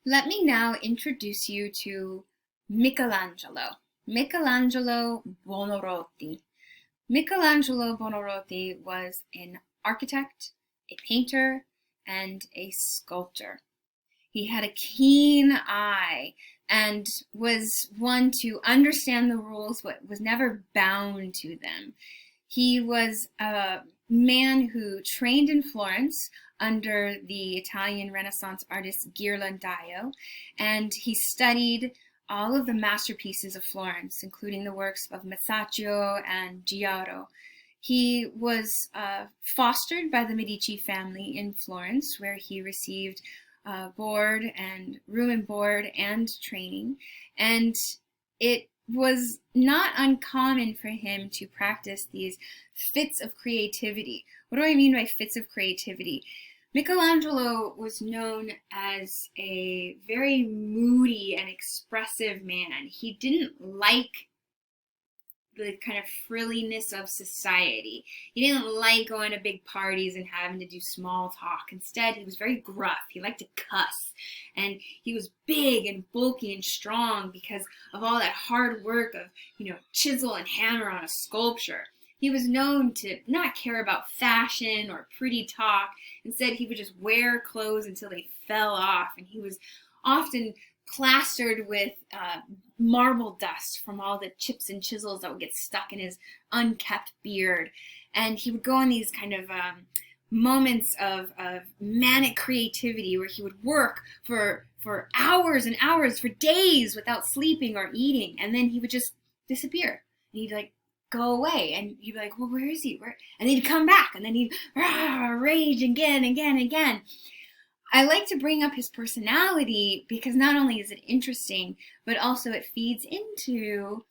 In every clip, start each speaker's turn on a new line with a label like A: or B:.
A: Let me now introduce you to Michelangelo. Michelangelo Buonarroti. Michelangelo Buonarroti was an architect, a painter, and a sculptor. He had a keen eye and was one to understand the rules but was never bound to them. He was a man who trained in Florence under the Italian Renaissance artist Ghirlandaio, and he studied all of the masterpieces of Florence, including the works of Masaccio and Giotto. He was fostered by the Medici family in Florence, where he received board and room and board and training, and it was not uncommon for him to practice these fits of creativity. What do I mean by fits of creativity? Michelangelo was known as a very moody and expressive man. He didn't like the kind of frilliness of society. He didn't like going to big parties and having to do small talk. Instead, he was very gruff. He liked to cuss. And he was big and bulky and strong because of all that hard work of, chisel and hammer on a sculpture. He was known to not care about fashion or pretty talk. Instead, he would just wear clothes until they fell off. And he was often plastered with marble dust from all the chips and chisels that would get stuck in his unkept beard. And he would go on these kind of moments of manic creativity where he would work for hours and hours, for days without sleeping or eating. And then he would just disappear. And he'd go away. And you'd be like, well, where is he? Where? And he'd come back. And then he'd rage again, again, again. I like to bring up his personality because not only is it interesting, but also it feeds into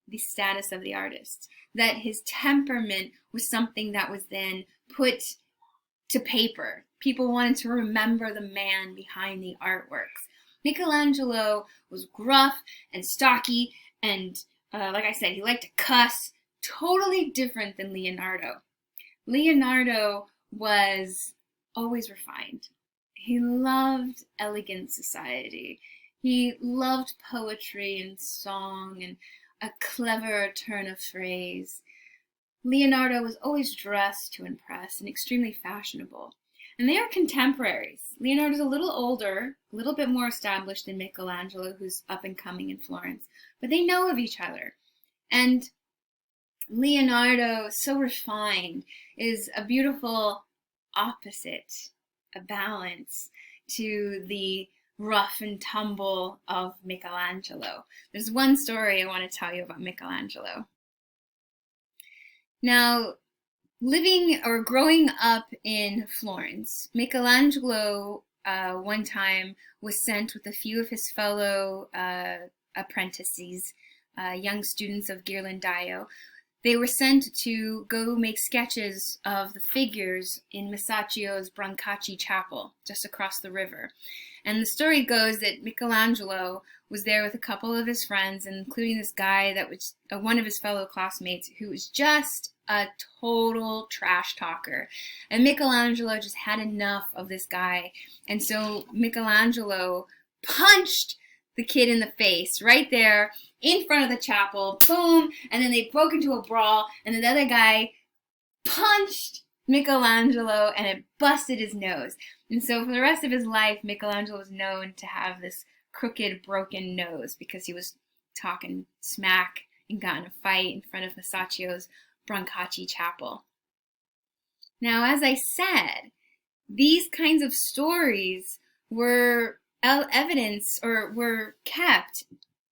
A: the status of the artist. That his temperament was something that was then put to paper. People wanted to remember the man behind the artworks. Michelangelo was gruff and stocky, and like I said, he liked to cuss. Totally different than Leonardo. Leonardo was always refined. He loved elegant society. He loved poetry and song and a clever turn of phrase. Leonardo was always dressed to impress and extremely fashionable. And they are contemporaries. Leonardo's a little older, a little bit more established than Michelangelo, who's up and coming in Florence. But they know of each other. And Leonardo, so refined, is a beautiful opposite, a balance to the rough and tumble of Michelangelo. There's one story I want to tell you about Michelangelo. Now, living or growing up in Florence, Michelangelo one time was sent with a few of his fellow apprentices, young students of Ghirlandaio. They were sent to go make sketches of the figures in Masaccio's Brancacci Chapel, just across the river. And the story goes that Michelangelo was there with a couple of his friends, including this guy that was one of his fellow classmates who was just a total trash talker. And Michelangelo just had enough of this guy. And so Michelangelo punched the kid in the face right there in front of the chapel, boom, and then they broke into a brawl, and then the other guy punched Michelangelo and it busted his nose. And so for the rest of his life, Michelangelo was known to have this crooked, broken nose because he was talking smack and got in a fight in front of Masaccio's Brancacci Chapel. Now, as I said, these kinds of stories were evidence or were kept,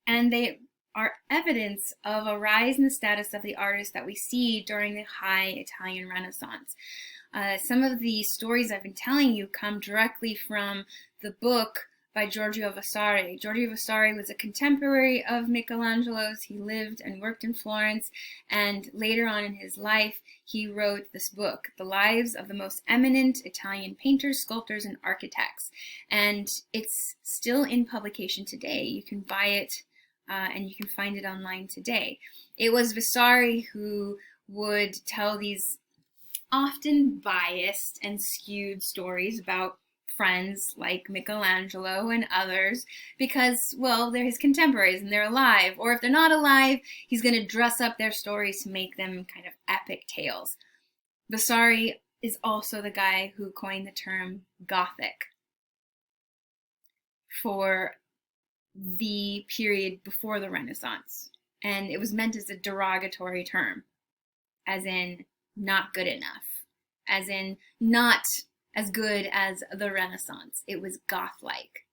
A: and they are evidence of a rise in the status of the artist that we see during the high Italian Renaissance. Some of the stories I've been telling you come directly from the book by Giorgio Vasari. Giorgio Vasari was a contemporary of Michelangelo's. He lived and worked in Florence, and later on in his life, he wrote this book, The Lives of the Most Eminent Italian Painters, Sculptors, and Architects. And it's still in publication today. You can buy it and you can find it online today. It was Vasari who would tell these often biased and skewed stories about friends like Michelangelo and others because, well, they're his contemporaries and they're alive. Or if they're not alive, he's going to dress up their stories to make them kind of epic tales. Vasari is also the guy who coined the term Gothic for the period before the Renaissance. And it was meant as a derogatory term, as in not good enough, as in not as good as the Renaissance. It was Goth-like.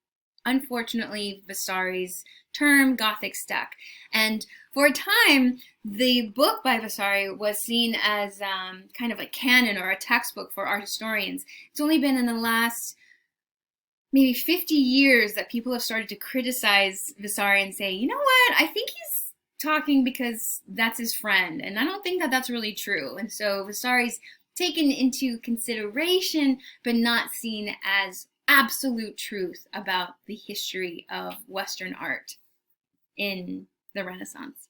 A: Unfortunately, Vasari's term, Gothic, stuck. And for a time, the book by Vasari was seen as kind of a canon or a textbook for art historians. It's only been in the last maybe 50 years that people have started to criticize Vasari and say, you know what, I think he's talking because that's his friend, and I don't think that that's really true. And so Vasari's taken into consideration, but not seen as absolute truth about the history of Western art in the Renaissance.